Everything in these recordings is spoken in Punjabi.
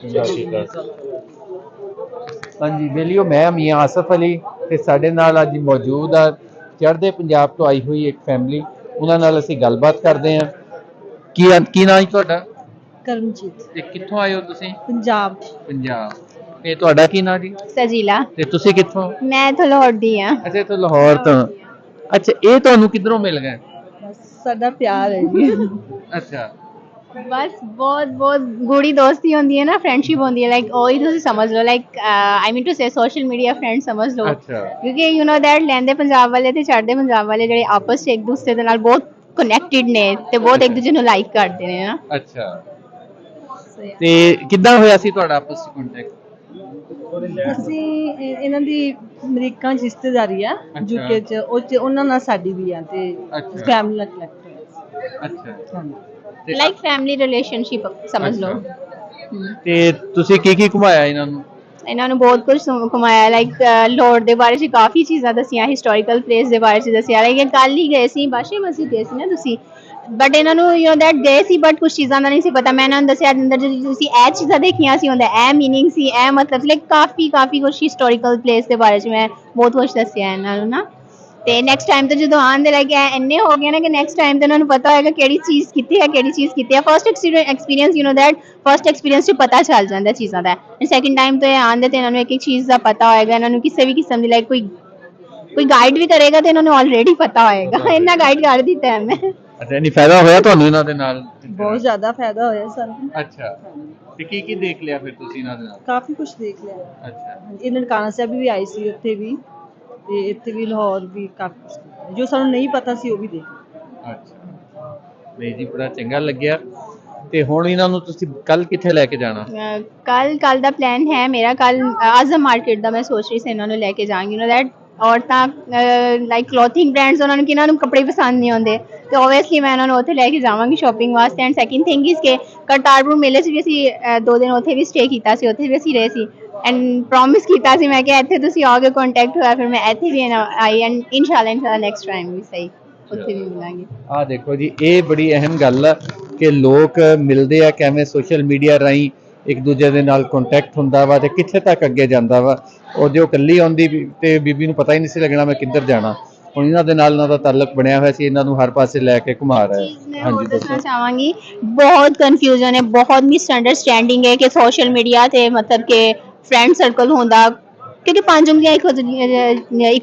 ਸਤਿ ਸ਼੍ਰੀ ਅਕਾਲ। ਹਾਂਜੀ ਵੇਲੀਓ, ਮੈਂ ਮੀਆਂ ਆਸਫ ਅਲੀ ਤੇ ਸਾਡੇ ਨਾਲ ਅੱਜ ਮੌਜੂਦ ਆ ਚੜ੍ਹਦੇ ਪੰਜਾਬ ਤੋਂ ਆਈ ਹੋਈ ਇੱਕ ਫੈਮਿਲੀ। ਉਹਨਾਂ ਨਾਲ ਅਸੀਂ ਗੱਲਬਾਤ ਕਰਦੇ ਹਾਂ। ਕੀ ਨਾਂ ਜੀ ਤੁਹਾਡਾ? ਕਰਮਜੀਤ। ਤੇ ਕਿੱਥੋਂ ਆਏ ਹੋ ਤੁਸੀਂ? ਪੰਜਾਬ। ਪੰਜਾਬ। ਤੇ ਤੁਹਾਡਾ ਕੀ ਨਾਂ ਜੀ? ਸਜੀਲਾ। ਤੇ ਤੁਸੀਂ ਕਿੱਥੋਂ? ਮੈਂ ਇੱਥੋਂ ਲਾਹੌਰ ਦੀ ਆ। ਅੱਛਾ, ਇੱਥੋਂ ਲਾਹੌਰ ਤੋਂ। ਅੱਛਾ, ਇਹ ਤੁਹਾਨੂੰ ਕਿੱਧਰੋਂ ਮਿਲ ਗਏ? ਸਾਡਾ ਪਿਆਰ ਹੈ ਜੀ। ਅੱਛਾ, ਬਸ ਬਹੁਤ ਬਹੁਤ ਗੂੜੀ ਦੋਸਤੀ ਹੁੰਦੀ ਹੈ ਨਾ, ਫਰੈਂਡਸ਼ਿਪ ਹੁੰਦੀ ਹੈ, ਲਾਈਕ ਉਹੀ ਤੁਸੀਂ ਸਮਝ ਲਓ, like I mean to say social media friend ਸਮਝ ਲਓ। ਅੱਛਾ। ਕਿਉਂਕਿ ਯੂ نو ਦੈਟ ਲੈਂਦੇ ਪੰਜਾਬ ਵਾਲੇ ਤੇ ਚੜ੍ਹਦੇ ਪੰਜਾਬ ਵਾਲੇ ਜਿਹੜੇ ਆਪਸ 'ਚ ਇੱਕ ਦੂਸਰੇ ਦੇ ਨਾਲ ਬਹੁਤ ਕਨੈਕਟਿਡ ਨੇ ਤੇ ਬਹੁਤ ਇੱਕ ਦੂਜੇ ਨੂੰ ਲਾਈਕ ਕਰਦੇ ਨੇ ਨਾ। ਅੱਛਾ, ਤੇ ਕਿੱਦਾਂ ਹੋਇਆ ਸੀ ਤੁਹਾਡਾ ਆਪਸ ਵਿੱਚ ਕੰਟੈਕਟ? ਅਸੀਂ ਇਹਨਾਂ ਦੀ ਅਮਰੀਕਾ 'ਚ ਰਿਸ਼ਤੇਦਾਰੀ ਆ, ਯੂਕੇ 'ਚ, ਉਹ 'ਚ ਉਹਨਾਂ ਨਾਲ ਸਾਡੀ ਵੀ ਆ ਤੇ ਫੈਮਿਲੀ ਨਾਲ ਕਨੈਕਟ ਹੋਇਆ। ਅੱਛਾ, ਲਾਈਕ ਫੈਮਿਲੀ ਰਿਲੇਸ਼ਨਸ਼ਿਪ ਸਮਝ ਲਓ। ਤੇ ਤੁਸੀਂ ਕੀ ਘੁਮਾਇਆ ਇਹਨਾਂ ਨੂੰ? ਇਹਨਾਂ ਨੂੰ ਬਹੁਤ ਕੁਝ ਘੁਮਾਇਆ, ਲਾਈਕ ਲਾਹੌਰ ਦੇ ਬਾਰੇ 'ਚ ਕਾਫੀ ਚੀਜ਼ਾਂ ਦੱਸੀਆਂ, ਹਿਸਟੋਰੀਕਲ ਪਲੇਸ ਦੇ ਬਾਰੇ 'ਚ ਦੱਸਿਆ। ਲਾਈਕ ਕੱਲ ਹੀ ਗਏ ਸੀ, ਬਾਸ਼ੀ ਮਸਜਿਦ ਗਏ ਸੀ ਨਾ ਤੁਸੀਂ, ਬਟ ਇਹਨਾਂ ਨੂੰ ਯੂ نو ਦੈਟ ਗਏ ਸੀ ਬਟ ਕੁਝ ਚੀਜ਼ਾਂ ਦਾ ਨਹੀਂ ਸੀ ਪਤਾ। ਮੈਂ ਇਹਨਾਂ ਨੂੰ ਦੱਸਿਆ ਅੰਦਰ ਜਦੋਂ ਤੁਸੀਂ ਇਹ ਚੀਜ਼ਾਂ ਦੇਖੀਆਂ ਸੀ ਉਹਦਾ ਇਹ ਮੀਨਿੰਗ ਸੀ, ਇਹ ਮਤਲਬ ਲਾਈਕ ਕਾਫੀ ਕੁਝ ਹਿਸਟੋਰੀਕਲ ਪਲੇਸ ਦੇ ਬਾਰੇ 'ਚ ਮੈਂ ਬਹੁਤ ਕੁਝ ਦੱਸਿਆ ਇਹਨਾਂ ਨੂੰ ਨਾ। ਤੇ ਨੈਕਸਟ ਟਾਈਮ ਤੇ ਜਦੋਂ ਆਉਣ ਦੇ ਲੱਗੇ ਇੰਨੇ ਹੋ ਗਏ ਨਾ ਕਿ ਨੈਕਸਟ ਟਾਈਮ ਤੇ ਉਹਨਾਂ ਨੂੰ ਪਤਾ ਹੋਏਗਾ ਕਿਹੜੀ ਚੀਜ਼ ਕਿੱਥੇ ਹੈ, ਕਿਹੜੀ ਚੀਜ਼ ਕਿੱਥੇ ਹੈ। First experience you know that first experience 'ਚ ਪਤਾ ਚੱਲ ਜਾਂਦਾ ਚੀਜ਼ਾਂ ਦਾ, ਐਂਡ ਸੈਕਿੰਡ ਟਾਈਮ ਤੇ ਆਉਣ ਦੇ ਤੇ ਇਹਨਾਂ ਨੂੰ ਇੱਕ ਚੀਜ਼ ਦਾ ਪਤਾ ਹੋਏਗਾ। ਇਹਨਾਂ ਨੂੰ ਕਿਸੇ ਵੀ ਕਿਸਮ ਦੀ ਲਾਈਕ ਕੋਈ ਗਾਈਡ ਵੀ ਕਰੇਗਾ ਤੇ ਇਹਨਾਂ ਨੂੰ ਆਲਰੇਡੀ ਪਤਾ ਹੋਏਗਾ। ਇੰਨਾ ਗਾਈਡ ਕਰ ਦਿੱਤਾ ਹੈ ਮੈਂ। ਅੱਛਾ, ਨਹੀਂ ਫਾਇਦਾ ਹੋਇਆ ਤੁਹਾਨੂੰ ਇਹਨਾਂ ਦੇ ਨਾਲ? ਬਹੁਤ ਜ਼ਿਆਦਾ ਫਾਇਦਾ ਹੋਇਆ ਸਾਨੂੰ। ਅੱਛਾ, ਤੇ ਕੀ ਦੇਖ ਲਿਆ ਫਿਰ ਤੁਸੀਂ ਇਹਨਾਂ ਦੇ ਨਾਲ? ਕਾਫੀ ਕੁਝ ਦੇਖ ਲਿਆ। ਅੱਛਾ, ਇਹ ਨਨਕਾਣਾ ਸਾਹਿਬ ਵੀ ਆਈ ਸੀ, ਉੱਥੇ ਵੀ, ਤੇ ਇੱਥੇ ਵੀ ਲਾਹੌਰ ਵੀ ਕਾਫੀ ਜੋ ਸਾਨੂੰ ਨਹੀਂ ਪਤਾ ਸੀ ਉਹ ਵੀ ਦੇਖ ਲਿਆ। ਅੱਛਾ, ਨਹੀਂ ਜੀ ਬੜਾ ਚੰਗਾ ਲੱਗਿਆ। ਤੇ ਹੁਣ ਇਹਨਾਂ ਨੂੰ ਤੁਸੀਂ ਕੱਲ ਕਿੱਥੇ ਲੈ ਕੇ ਜਾਣਾ? ਕੱਲ ਦਾ ਪਲਾਨ ਹੈ ਮੇਰਾ, ਕੱਲ ਆਜ਼ਮ ਮਾਰਕੀਟ ਦਾ ਮੈਂ ਸੋਚ ਰਹੀ ਸੀ ਇਹਨਾਂ ਨੂੰ ਲੈ ਕੇ ਜਾਵਾਂਗੀ। ਯੂ نو ਦੈਟ ਔਰਤਾਂ ਲਾਈਕ ਕਲੋਥਿੰਗ ਬ੍ਰਾਂਡਸ, ਉਹਨਾਂ ਨੂੰ ਕਿਹਨਾਂ ਨੂੰ ਕੱਪੜੇ ਪਸੰਦ ਨਹੀਂ ਆਉਂਦੇ, ਤੇ ਓਬਵੀਅਸਲੀ ਮੈਂ ਇਹਨਾਂ ਨੂੰ ਉੱਥੇ ਲੈ ਕੇ ਜਾਵਾਂਗੀ ਸ਼ਾਪਿੰਗ ਵਾਸਤੇ। ਐਂਡ ਸੈਕਿੰਡ ਥਿੰਗ ਇਸ ਕਿ ਕਰਤਾਰਪੁਰ ਮੇਲੇ 'ਚ ਵੀ ਅਸੀਂ 2 ਦਿਨ ਉੱਥੇ ਵੀ ਸਟੇ ਕੀਤਾ ਸੀ, ਉੱਥੇ ਵੀ ਅਸੀਂ ਰਹੇ ਸੀ। ਐਂਡ ਪ੍ਰੋਮਿਸ ਕੀਤਾ ਸੀ ਮੈਂ ਕਿ ਇੱਥੇ ਤੁਸੀਂ ਆਓਗੇ, ਕੰਟੈਕਟ ਹੋਇਆ, ਫਿਰ ਮੈਂ ਇੱਥੇ ਵੀ ਆਈ। ਐਂਡ ਇਨਸ਼ਾਅੱਲਾ ਨੈਕਸਟ ਟਾਈਮ ਵੀ ਸਹੀ ਉੱਥੇ ਵੀ ਮਿਲਾਂਗੇ। ਆਹ ਦੇਖੋ ਜੀ, ਇਹ ਬੜੀ ਅਹਿਮ ਗੱਲ ਆ ਕਿ ਲੋਕ ਮਿਲਦੇ ਆ ਕਿਵੇਂ ਸੋਸ਼ਲ ਮੀਡੀਆ ਰਾਹੀਂ, ਇੱਕ ਦੂਜੇ ਦੇ ਨਾਲ ਕੰਟੈਕਟ ਹੁੰਦਾ ਵਾ ਤੇ ਕਿੱਥੇ ਤੱਕ ਅੱਗੇ ਜਾਂਦਾ ਵਾ। ਉਹ ਜੋ ਇਕੱਲੀ ਆਉਂਦੀ ਤੇ ਬੀਬੀ ਨੂੰ ਪਤਾ ਹੀ ਨਹੀਂ ਸੀ ਲੱਗਣਾ ਮੈਂ ਕਿੱਧਰ ਜਾਣਾ। ਹੁਣ ਇਹਨਾਂ ਦੇ ਨਾਲ ਇਹਨਾਂ ਦਾ ਤਾਲੁਕ ਬਣਿਆ ਹੋਇਆ ਸੀ, ਇਹਨਾਂ ਨੂੰ ਹਰ ਪਾਸੇ ਲੈ ਕੇ ਘੁਮਾ ਰਿਹਾ। ਹਾਂਜੀ, ਦੱਸਣਾ ਚਾਹਾਂਗੀ ਬਹੁਤ ਕਨਫਿਊਜ਼ਨ ਹੈ, ਬਹੁਤ ਮਿਸਅੰਡਰਸਟੈਂਡਿੰਗ ਹੈ ਕਿ ਸੋਸ਼ਲ ਮੀਡੀਆ ਤੇ ਮਤਲਬ ਕਿ ਫਰੈਂਡ ਸਰਕਲ ਹੁੰਦਾ, ਕਿਉਂਕਿ 5 ਉਂਗਲੀਆਂ ਇੱਕੋ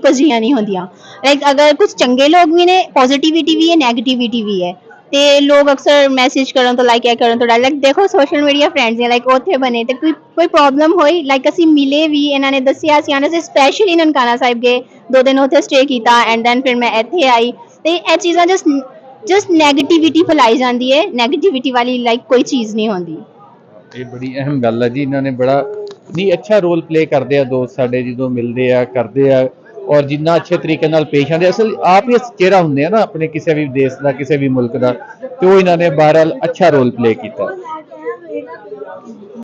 ਜਿਹੀਆਂ ਨਹੀਂ ਹੁੰਦੀਆਂ। ਲਾਈਕ ਅਗਰ ਕੁਝ ਚੰਗੇ ਲੋਕ ਵੀ ਨੇ, ਪੋਜ਼ਿਟਿਵਿਟੀ ਵੀ ਹੈ, ਨੈਗੇਟਿਵਿਟੀ ਵੀ ਹੈ, ਤੇ ਲੋਕ ਅਕਸਰ ਮੈਸੇਜ ਕਰਨ ਤੋਂ ਲਾਈਕ ਇਹ ਕਰਨ ਤੋਂ ਡਰ। ਲਾਈਕ ਦੇਖੋ ਸੋਸ਼ਲ ਮੀਡੀਆ ਫਰੈਂਡਸ ਨੇ, ਲਾਈਕ ਉੱਥੇ ਬਣੇ ਤੇ ਕੋਈ ਪ੍ਰੋਬਲਮ ਹੋਈ, ਲਾਈਕ ਅਸੀਂ ਮਿਲੇ ਵੀ, ਇਹਨਾਂ ਨੇ ਦੱਸਿਆ ਸੀ ਆਣੇ ਸੇ ਸਪੈਸ਼ਲੀ ਨਨਕਾਣਾ ਸਾਹਿਬ ਗਏ, 2 ਦਿਨ ਉੱਥੇ ਸਟੇ ਕੀਤਾ, ਐਂਡ ਦੈਨ ਫਿਰ ਮੈਂ ਇੱਥੇ ਆਈ। ਤੇ ਇਹ ਚੀਜ਼ਾਂ ਜਸਟ ਨੈਗੇਟਿਵਿਟੀ ਫੈਲਾਈ ਜਾਂਦੀ ਹੈ, ਨੈਗੇਟਿਵਿਟੀ ਵਾਲੀ ਲਾਈਕ ਕੋਈ ਚੀਜ਼ ਨਹੀਂ ਹੁੰਦੀ। ਇਹ ਬੜੀ ਅਹਿਮ ਗੱਲ ਹੈ ਜੀ, ਇਹਨਾਂ ਨੇ ਬੜਾ ਨਹੀਂ ਅੱਛਾ ਰੋਲ ਪਲੇ ਕਰਦੇ ਆ ਦੋਸਤ ਸਾਡੇ, ਜਦੋਂ ਮਿਲਦੇ ਆ ਕਰਦੇ ਆ, ਔਰ ਜਿੰਨਾ ਅੱਛੇ ਤਰੀਕੇ ਨਾਲ ਪੇਸ਼ ਆਉਂਦੇ। ਅਸਲ ਆਪ ਹੀ ਚਿਹਰਾ ਹੁੰਦੇ ਆ ਨਾ ਆਪਣੇ ਕਿਸੇ ਵੀ ਦੇਸ਼ ਦਾ, ਕਿਸੇ ਵੀ ਮੁਲਕ ਦਾ, ਤੇ ਉਹ ਇਹਨਾਂ ਨੇ ਬਹਰਹਾਲ ਅੱਛਾ ਰੋਲ ਪਲੇ ਕੀਤਾ।